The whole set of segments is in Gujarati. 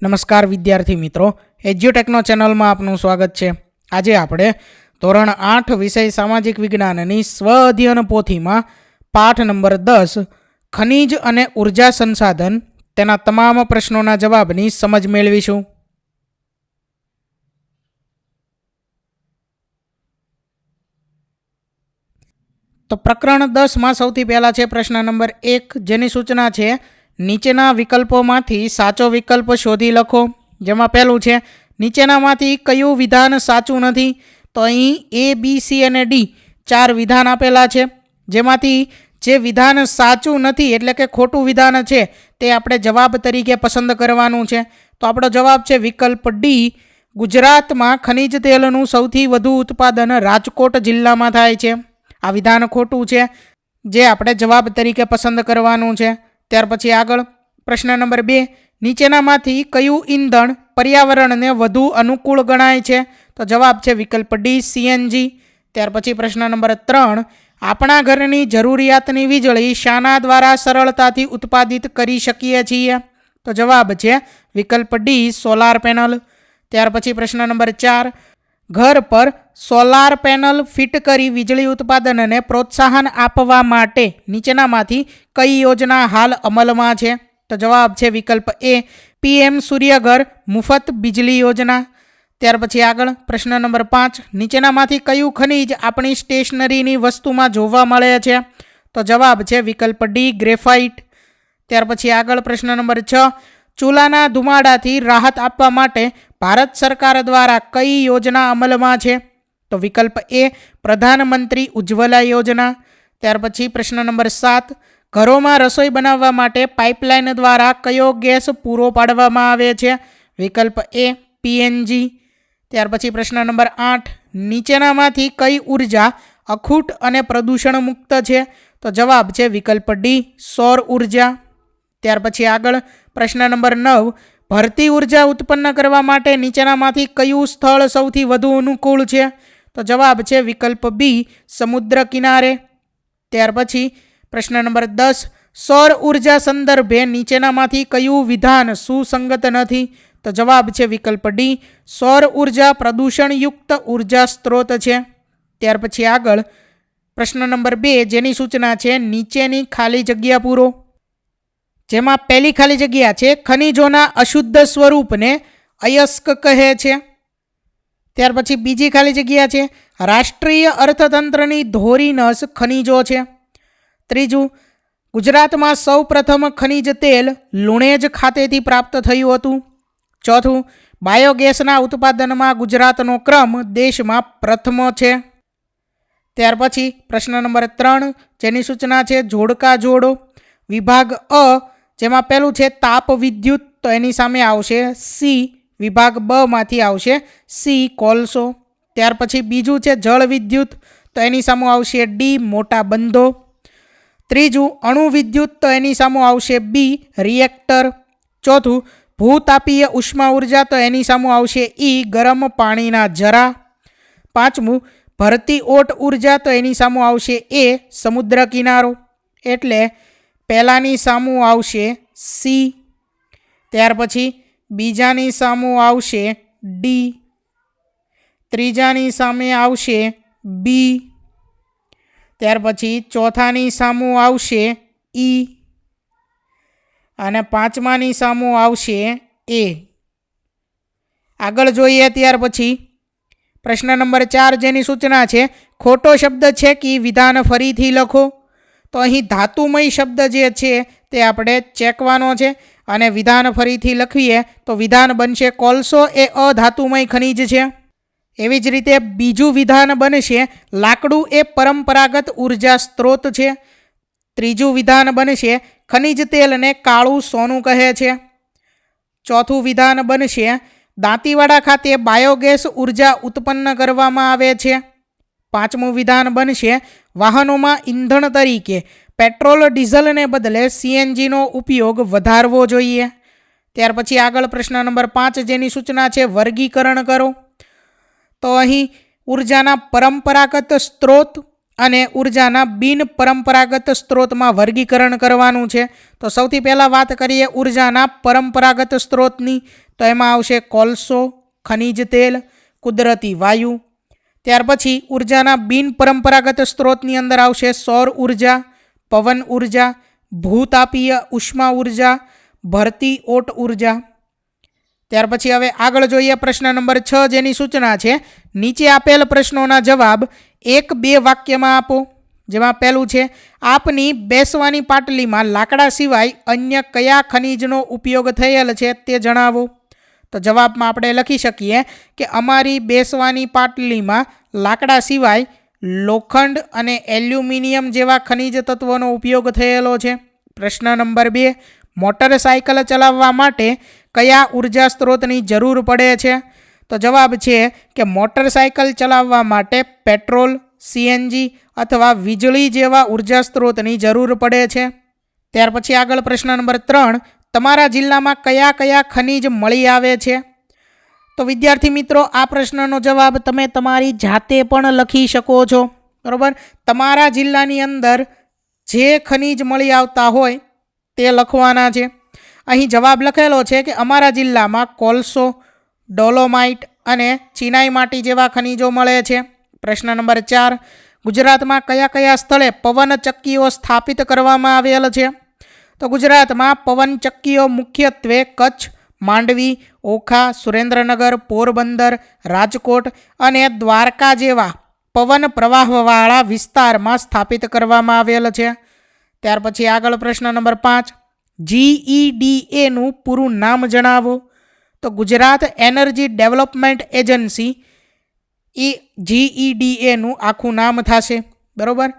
નમસ્કાર વિદ્યાર્થી મિત્રો, એજ્યુટેકનો ચેનલમાં આપનું સ્વાગત છે। આજે આપણે ધોરણ 8 વિષય સામાજિક વિજ્ઞાનની સ્વ અધ્યયન પોથીમાં પાઠ નંબર 10 ખનિજ અને ઉર્જા સંસાધન તેના તમામ પ્રશ્નોના જવાબની સમજ મેળવીશું। તો પ્રકરણ 10 માં સૌથી પહેલા છે પ્રશ્ન નંબર 1, જેની સૂચના છે નીચેના વિકલ્પોમાંથી સાચો વિકલ્પ શોધી લખો। જેમાં પહેલું છે નીચેનામાંથી કયું વિધાન સાચું નથી। તો અહીં A, B, C અને D 4 વિધાન આપેલા છે, જેમાંથી જે વિધાન સાચું નથી એટલે કે ખોટું વિધાન છે તે આપણે જવાબ તરીકે પસંદ કરવાનું છે। તો આપણો જવાબ છે વિકલ્પ ડી, ગુજરાતમાં ખનિજ તેલનું સૌથી વધુ ઉત્પાદન રાજકોટ જિલ્લામાં થાય છે। આ વિધાન ખોટું છે, જે આપણે જવાબ તરીકે પસંદ કરવાનું છે। ત્યાર પછી આગળ પ્રશ્ન નંબર 2, નીચેનામાંથી કયું ઈંધણ પર્યાવરણને વધુ અનુકૂળ ગણાય છે। તો જવાબ છે વિકલ્પ ડી, CNG। ત્યાર પછી પ્રશ્ન નંબર 3, આપણા ઘરની જરૂરિયાતની વીજળી શાના દ્વારા સરળતાથી ઉત્પાદિત કરી શકીએ છીએ। તો જવાબ છે વિકલ્પ ડી, સોલાર પેનલ। ત્યાર પછી પ્રશ્ન નંબર 4, ઘર પર સોલાર પેનલ ફિટ કરી વીજળી ઉત્પાદનને પ્રોત્સાહન આપવા માટે નીચેનામાંથી કઈ યોજના હાલ અમલમાં છે। તો જવાબ છે વિકલ્પ એ, PM સૂર્યઘર મુફત બિજલી યોજના। ત્યાર પછી આગળ પ્રશ્ન નંબર 5, નીચેનામાંથી કયું ખનિજ આપણી સ્ટેશનરીની વસ્તુમાં જોવા મળે છે। તો જવાબ છે વિકલ્પ ડી, ગ્રેફાઇટ। ત્યાર પછી આગળ પ્રશ્ન નંબર 6, ચૂલાના ધુમાડાથી રાહત આપવા માટે ભારત સરકાર દ્વારા કઈ યોજના અમલમાં છે। તો વિકલ્પ એ, પ્રધાનમંત્રી ઉજ્જવલા યોજના। ત્યાર પછી પ્રશ્ન નંબર 7, ઘરોમાં રસોઈ બનાવવા માટે પાઇપલાઇન દ્વારા કયો ગેસ પૂરો પાડવામાં આવે છે। વિકલ્પ એ, PNG। ત્યાર પછી પ્રશ્ન નંબર 8, નીચેનામાંથી કઈ ઉર્જા અખૂટ અને પ્રદૂષણ મુક્ત છે। તો જવાબ છે વિકલ્પ ડી, સૌર ઉર્જા। ત્યાર પછી આગળ પ્રશ્ન નંબર 9, ભરતી ઉર્જા ઉત્પન્ન કરવા માટે નીચેનામાંથી કયું સ્થળ સૌથી વધુ અનુકૂળ છે। તો જવાબ છે વિકલ્પ બી, સમુદ્ર કિનારે। ત્યાર પછી પ્રશ્ન નંબર 10, સૌર ઉર્જા સંદર્ભે નીચેનામાંથી કયું વિધાન સુસંગત નથી। તો જવાબ છે વિકલ્પ ડી, સૌર ઉર્જા પ્રદૂષણયુક્ત ઉર્જા સ્ત્રોત છે। ત્યાર પછી આગળ પ્રશ્ન નંબર 2, જેની સૂચના છે નીચેની ખાલી જગ્યા પૂરો। જેમાં પહેલી ખાલી જગ્યા છે ખનિજોના અશુદ્ધ સ્વરૂપને અયસ્ક કહે છે। ત્યાર પછી બીજી ખાલી જગ્યા છે રાષ્ટ્રીય અર્થતંત્રની ધોરી નસ ખનિજો છે। ત્રીજું, ગુજરાતમાં સૌ પ્રથમ ખનિજ તેલ લુણેજ ખાતેથી પ્રાપ્ત થયું હતું। ચોથું, બાયોગેસના ઉત્પાદનમાં ગુજરાતનો ક્રમ દેશમાં પ્રથમ છે। ત્યાર પછી પ્રશ્ન નંબર 3, જેની સૂચના છે જોડકા જોડો। વિભાગ અ, જેમાં પહેલું છે તાપ વિદ્યુત, તો એની સામે આવશે સી। વિભાગ બ માંથી આવશે સી, કોલસો। ત્યાર પછી બીજું છે જળ વિદ્યુત, તો એની સામે આવશે ડી, મોટા બંધો। ત્રીજું અણુ વિદ્યુત, તો એની સામે આવશે બી, રિએક્ટર। ચોથું ભૂતાપીય ઉષ્મા ઉર્જા, તો એની સામે આવશે ઈ, ગરમ પાણીના જરા। પાંચમું ભરતી ઓટ ઉર્જા, તો એની સામે આવશે એ, સમુદ્ર કિનારો। એટલે પહેલાની સામું આવશે સી। ત્યાર પછી બીજાની સામું આવશે ડી, ત્રીજાની સામે આવશે બી, ત્યાર પછી ચોથાની સામું આવશે ઈ અને પાંચમાની સામું આવશે એ। આગળ જોઈએ ત્યાર પછી પ્રશ્ન નંબર 4, જેની સૂચના છે ખોટો શબ્દ છે કે વિધાન ફરીથી લખો। તો અહીં ધાતુમય શબ્દ જે છે તે આપણે ચેકવાનો છે અને વિધાન ફરીથી લખીએ તો વિધાન બનશે કોલસો એ અધાતુમય ખનિજ છે। એવી જ રીતે બીજું વિધાન બનશે લાકડું એ પરંપરાગત ઉર્જા સ્ત્રોત છે। ત્રીજું વિધાન બનશે ખનિજ તેલને કાળું સોનું કહે છે। ચોથું વિધાન બનશે દાંતીવાડા ખાતે બાયોગેસ ઉર્જા ઉત્પન્ન કરવામાં આવે છે। પાંચમું વિધાન બનશે વાહનોમાં ઈંધણ તરીકે પેટ્રોલ ડીઝલને બદલે CNGનો ઉપયોગ વધારવો જોઈએ। ત્યાર પછી આગળ પ્રશ્ન નંબર 5, જેની સૂચના છે વર્ગીકરણ કરો। તો અહીં ઉર્જાના પરંપરાગત સ્ત્રોત, અને ઉર્જાના બિન પરંપરાગત સ્ત્રોતમાં વર્ગીકરણ કરવાનું છે. તો સૌથી પહેલાં વાત કરીએ ઉર્જાના પરંપરાગત સ્ત્રોતની, તો એમાં આવશે કોલસો, ખનિજ તેલ, કુદરતી વાયુ. ત્યાર પછી ઉર્જાના બિન પરંપરાગત સ્ત્રોતની અંદર આવશે સૌર ઉર્જા, પવન ઉર્જા, ભૂતાપીય ઉષ્મા ઉર્જા, ભરતી ઓટ ઉર્જા. ત્યાર પછી હવે આગળ જોઈએ પ્રશ્ન નંબર 6, જેની સૂચના છે નીચે આપેલ પ્રશ્નોના જવાબ 1-2 વાક્યમાં આપો. જેમાં પહેલું છે આપની બેસવાની પાટલીમાં લાકડા સિવાય અન્ય કયા ખનિજનો ઉપયોગ થયેલ છે તે જણાવો. તો જવાબમાં આપણે લખી શકીએ કે અમારી બેસવાની પાટલીમાં લાકડા સિવાય લોખંડ અને એલ્યુમિનિયમ જેવા ખનિજ તત્વોનો ઉપયોગ થયેલો છે. પ્રશ્ન નંબર 2, મોટરસાયકલ ચલાવવા માટે કયા ઉર્જા સ્ત્રોતની જરૂર પડે છે? તો જવાબ છે કે મોટરસાયકલ ચલાવવા માટે પેટ્રોલ, સીએનજી અથવા વીજળી જેવા ઉર્જા સ્ત્રોતની જરૂર પડે છે. ત્યાર પછી આગળ પ્રશ્ન નંબર 3, તમારા જિલ્લામાં કયા કયા ખનિજ મળી આવે છે? તો વિદ્યાર્થી મિત્રો, આ પ્રશ્નનો જવાબ તમે તમારી જાતે પણ લખી શકો છો. બરાબર, તમારા જિલ્લાની અંદર જે ખનિજ મળી આવતા હોય તે લખવાના છે. અહીં જવાબ લખેલો છે કે અમારા જિલ્લામાં કોલસો, ડોલોમાઇટ અને ચિનાઈ માટી જેવા ખનિજો મળે છે. પ્રશ્ન નંબર 4, ગુજરાતમાં કયા કયા સ્થળે પવન ચક્કીઓ સ્થાપિત કરવામાં આવેલ છે? તો ગુજરાતમાં પવન ચક્કીઓ મુખ્યત્વે કચ્છ, માંડવી, ઓખા, સુરેન્દ્રનગર, પોરબંદર, રાજકોટ અને દ્વારકા જેવા પવન પ્રવાહવાળા વિસ્તારમાં સ્થાપિત કરવામાં આવેલ છે. ત્યાર પછી આગળ પ્રશ્ન નંબર 5, GEDAનું પૂરું નામ જણાવો. તો ગુજરાત એનર્જી ડેવલપમેન્ટ એજન્સી એ GEDAનું આખું નામ થશે. બરાબર,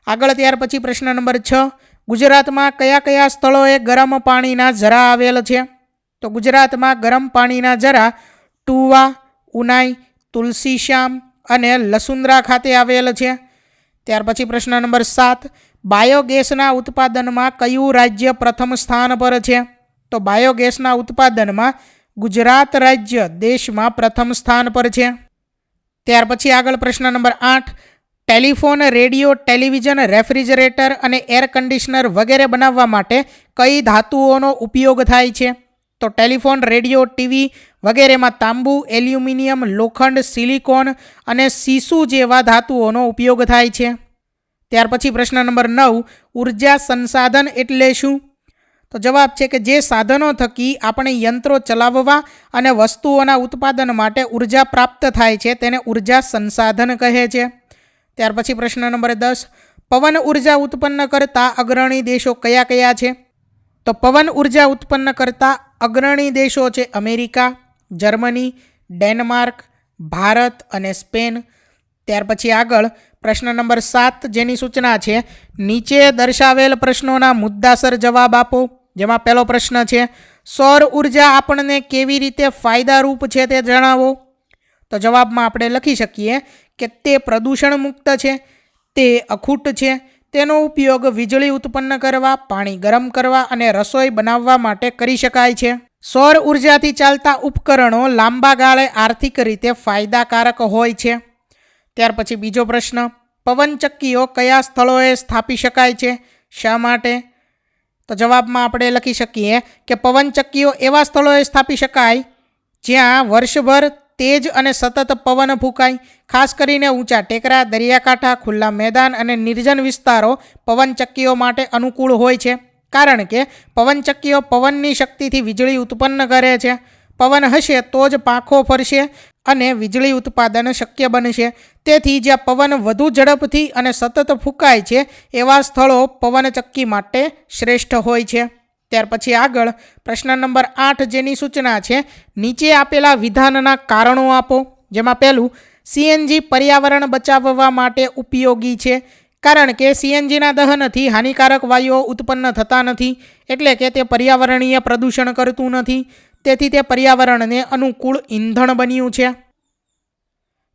આગળ ત્યાર પછી પ્રશ્ન નંબર 6, ગુજરાતમાં કયા કયા સ્થળોએ ગરમ પાણીના ઝરા આવેલ છે? તો ગુજરાતમાં ગરમ પાણીના ઝરા ટુવા, ઉનાઈ, તુલસીશ્યામ અને લસુંદરા ખાતે આવેલ છે. ત્યાર પછી પ્રશ્ન નંબર 7, બાયોગેસના ઉત્પાદનમાં કયું રાજ્ય પ્રથમ સ્થાન પર છે? તો બાયોગેસના ઉત્પાદનમાં ગુજરાત રાજ્ય દેશમાં પ્રથમ સ્થાન પર છે. ત્યાર પછી આગળ પ્રશ્ન number 8, telephone, radio, television, refrigerator અને એર કન્ડિશનર વગેરે બનાવવા માટે કઈ ધાતુઓનો ઉપયોગ થાય છે? તો ટેલિફોન, રેડિયો, ટીવી વગેરેમાં તાંબુ, એલ્યુમિનિયમ, લોખંડ, સિલિકોન અને સીસુ જેવા ધાતુઓનો ઉપયોગ થાય છે. ત્યાર પછી પ્રશ્ન નંબર 9, ઉર્જા સંસાધન એટલે શું? તો જવાબ છે કે જે સાધનો થકી આપણે યંત્રો ચલાવવા અને વસ્તુઓના ઉત્પાદન માટે ઉર્જા પ્રાપ્ત થાય છે તેને ઉર્જા સંસાધન કહે છે. ત્યાર પછી પ્રશ્ન નંબર 10, પવન ઉર્જા ઉત્પન્ન કરતા અગ્રણી દેશો કયા કયા છે? તો પવન ઉર્જા ઉત્પન્ન કરતા અગ્રણી દેશો છે અમેરિકા, જર્મની, ડેનમાર્ક, ભારત અને સ્પેન. ત્યાર પછી આગળ પ્રશ્ન નંબર 7, જેની સૂચના છે નીચે દર્શાવેલ પ્રશ્નોના મુદ્દાસર જવાબ આપો. જેમાં પહેલો પ્રશ્ન છે સૌર ઉર્જા આપણને કેવી રીતે ફાયદારૂપ છે તે જણાવો. તો જવાબમાં આપણે લખી શકીએ કે તે પ્રદૂષણ મુક્ત છે, તે અખૂટ છે, તેનો ઉપયોગ વીજળી ઉત્પન્ન કરવા, પાણી ગરમ કરવા અને રસોઈ બનાવવા માટે કરી શકાય છે. સૌર ઉર્જાથી ચાલતા ઉપકરણો લાંબા ગાળે આર્થિક રીતે ફાયદાકારક હોય છે. ત્યાર પછી બીજો પ્રશ્ન, પવનચક્કીઓ કયા સ્થળોએ સ્થાપી શકાય છે, શા માટે? તો જવાબમાં આપણે લખી શકીએ કે પવનચક્કીઓ એવા સ્થળોએ સ્થાપી શકાય જ્યાં વર્ષભર તેજ અને સતત પવન ફૂંકાય. ખાસ કરીને ઊંચા ટેકરા, દરિયાકાંઠા, ખુલ્લા મેદાન અને નિર્જન વિસ્તારો પવનચક્કીઓ માટે અનુકૂળ હોય છે, કારણ કે પવનચક્કીઓ પવનની શક્તિથી વીજળી ઉત્પન્ન કરે છે. પવન હશે તો જ પાંખો ફરશે અને વીજળી ઉત્પાદન શક્ય બનશે. તેથી જ્યાં પવન વધુ ઝડપથી અને સતત ફૂંકાય છે એવા સ્થળો પવનચક્કી માટે શ્રેષ્ઠ હોય છે. ત્યાર પછી આગળ પ્રશ્ન નંબર 8, જેની સૂચના છે નીચે આપેલા વિધાનના કારણો આપો. જેમાં પહેલું, સીએનજી પર્યાવરણ બચાવવા માટે ઉપયોગી છે, કારણ કે સીએનજીના દહનથી હાનિકારક વાયુઓ ઉત્પન્ન થતા નથી, એટલે કે તે પર્યાવરણીય પ્રદૂષણ કરતું નથી, તેથી તે પર્યાવરણને અનુકૂળ ઈંધણ બન્યું છે.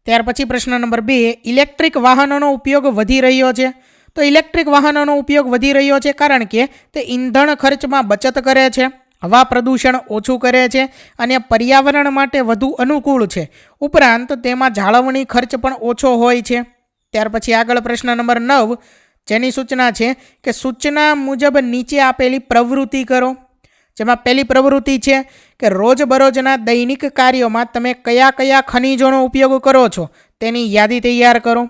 ત્યાર પછી પ્રશ્ન નંબર 2, ઇલેક્ટ્રિક વાહનોનો ઉપયોગ વધી રહ્યો છે. તો ઇલેક્ટ્રિક વાહનોનો ઉપયોગ વધી રહ્યો છે કારણ કે તે ઈંધણ ખર્ચમાં બચત કરે છે, હવા પ્રદૂષણ ઓછું કરે છે અને પર્યાવરણ માટે વધુ અનુકૂળ છે. ઉપરાંત તેમાં જાળવણી ખર્ચ પણ ઓછો હોય છે. ત્યાર પછી આગળ પ્રશ્ન નંબર 9, જેની સૂચના છે કે સૂચના મુજબ નીચે આપેલી પ્રવૃત્તિ કરો. જેમાં પહેલી પ્રવૃત્તિ છે કે રોજબરોજના દૈનિક કાર્યોમાં તમે કયા કયા ખનિજોનો ઉપયોગ કરો છો તેની યાદી તૈયાર કરો.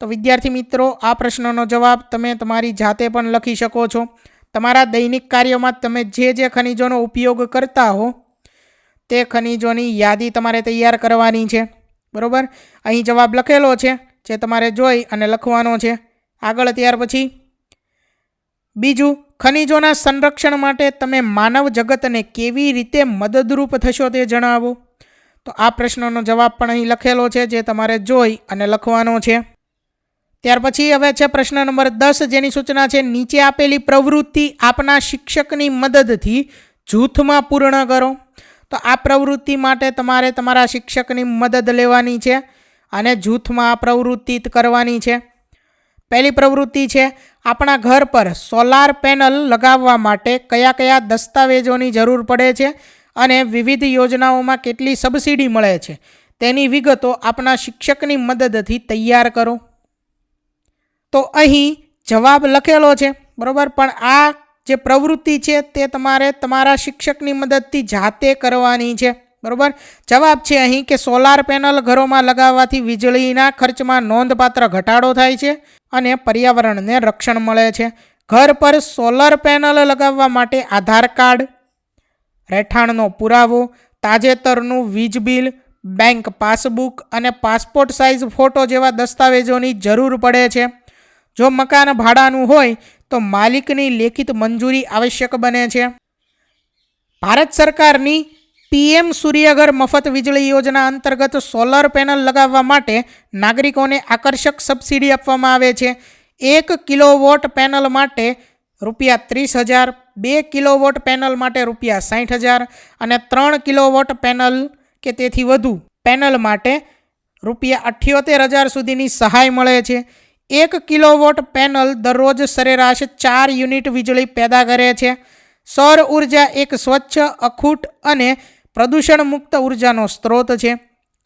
તો વિદ્યાર્થી મિત્રો, આ પ્રશ્નનો જવાબ તમે તમારી જાતે પણ લખી શકો છો. તમારા દૈનિક કાર્યોમાં તમે જે ખનિજોનો ઉપયોગ કરતા હો તે ખનિજોની યાદી તમારે તૈયાર કરવાની છે. બરાબર, અહીં જવાબ લખેલો છે જે તમારે જોઈ અને લખવાનો છે. આગળ ત્યાર પછી બીજું, ખનિજોના સંરક્ષણ માટે તમે માનવ જગતને કેવી રીતે મદદરૂપ થશો તે જણાવો. તો આ પ્રશ્નનો જવાબ પણ અહીં લખેલો છે જે તમારે જોઈ અને લખવાનો છે. ત્યાર પછી હવે છે પ્રશ્ન નંબર 10, જેની સૂચના છે નીચે આપેલી પ્રવૃત્તિ આપના શિક્ષકની મદદથી જૂથમાં પૂર્ણ કરો. તો આ પ્રવૃત્તિ માટે તમારે તમારા શિક્ષકની મદદ લેવાની છે અને જૂથમાં આ પ્રવૃત્તિ કરવાની છે. પહેલી પ્રવૃત્તિ છે આપણા ઘર પર સોલાર પેનલ લગાવવા માટે કયા કયા દસ્તાવેજોની જરૂર પડે છે અને વિવિધ યોજનાઓમાં કેટલી સબસિડી મળે છે તેની વિગતો આપણા શિક્ષકની મદદથી તૈયાર કરો. તો અહીં જવાબ લખેલો છે, બરાબર, પણ આ જે પ્રવૃત્તિ છે તે તમારે તમારા શિક્ષકની મદદથી જાતે કરવાની છે. બરાબર, જવાબ છે અહીં કે સોલાર પેનલ ઘરોમાં લગાવવાથી વીજળીના ખર્ચમાં નોંધપાત્ર ઘટાડો થાય છે અને પર્યાવરણને રક્ષણ મળે છે. ઘર પર સોલર પેનલ લગાવવા માટે આધાર કાર્ડ, રહેઠાણનો પુરાવો, તાજેતરનું વીજ બિલ, બેંક પાસબુક અને પાસપોર્ટ સાઇઝ ફોટો જેવા દસ્તાવેજોની જરૂર પડે છે. જો મકાન ભાડાનું હોય તો માલિકની લેખિત મંજૂરી આવશ્યક બને છે. ભારત સરકારની PM સૂર્યઘર મફત વીજળી યોજના અંતર્ગત સોલર પેનલ લગાવવા માટે નાગરિકોને આકર્ષક સબસિડી આપવામાં આવે છે. 1 કિલોવોટ પેનલ માટે ₹30,000, 2 કિલોવોટ પેનલ માટે ₹60,000 અને 3 કિલોવોટ પેનલ કે તેથી વધુ પેનલ માટે ₹78,000 સુધીની સહાય મળે છે. 1 કિલોવોટ પેનલ દરરોજ સરેરાશ 4 યુનિટ વીજળી પેદા કરે છે. સૌર ઉર્જા એક સ્વચ્છ, અખૂટ અને પ્રદૂષણ મુક્ત ઉર્જાનો સ્ત્રોત છે.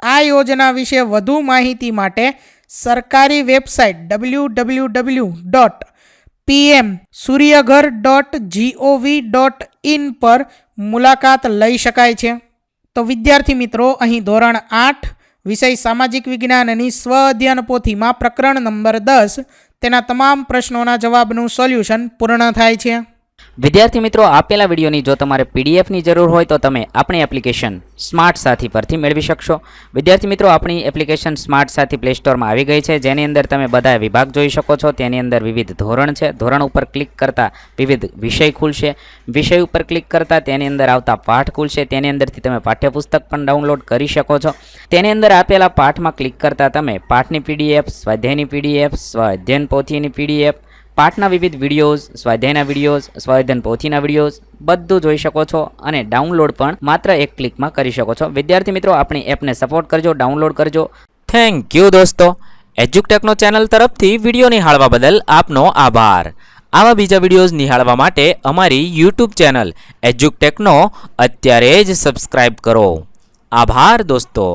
આ યોજના વિશે વધુ માહિતી માટે સરકારી વેબસાઇટ www.pmsuryaghar.gov.in પર મુલાકાત લઈ શકાય છે. તો વિદ્યાર્થી મિત્રો, અહીં ધોરણ 8 વિષય સામાજિક વિજ્ઞાનની સ્વ અધ્યયન પોથીમાં પ્રકરણ નંબર 10 તેના તમામ પ્રશ્નોના જવાબનું સોલ્યુશન પૂર્ણ થાય છે. વિદ્યાર્થી મિત્રો, આપેલા વિડીયોની જો તમારે પીડીએફની જરૂર હોય તો તમે આપણી એપ્લિકેશન સ્માર્ટ સાથી પરથી મેળવી શકશો. વિદ્યાર્થી મિત્રો, આપણી એપ્લિકેશન સ્માર્ટ સાથી પ્લે સ્ટોરમાં આવી ગઈ છે, જેની અંદર તમે બધા વિભાગ જોઈ શકો છો. તેની અંદર વિવિધ ધોરણ છે. ધોરણ ઉપર ક્લિક કરતાં વિવિધ વિષય ખુલશે. વિષય ઉપર ક્લિક કરતાં તેની અંદર આવતા પાઠ ખુલશે. તેની અંદરથી તમે પાઠ્યપુસ્તક પણ ડાઉનલોડ કરી શકો છો. તેની અંદર આપેલા પાઠમાં ક્લિક કરતાં તમે પાઠની PDF, સ્વાધ્યાયની PDF, સ્વ અધ્યયન પોથીની PDF, પાઠના વિવિધ વિડીયોઝ, સ્વાધ્યાયના વિડીયોઝ, સ્વાધ્યાયન પોથીના વિડીયોઝ બધું જોઈ શકો છો અને ડાઉનલોડ પણ માત્ર એક ક્લિકમાં કરી શકો છો. વિદ્યાર્થી મિત્રો, આપણી એપને સપોર્ટ કરજો, ડાઉનલોડ કરજો. થેન્ક યુ દોસ્તો. એજ્યુકટેકનો ચેનલ તરફથી વિડીયો નિહાળવા બદલ આપનો આભાર. આવા બીજા વિડીયોઝ નિહાળવા માટે અમારી YouTube ચેનલ એજ્યુકટેકનો અત્યારે જ સબસ્ક્રાઇબ કરો. આભાર દોસ્તો.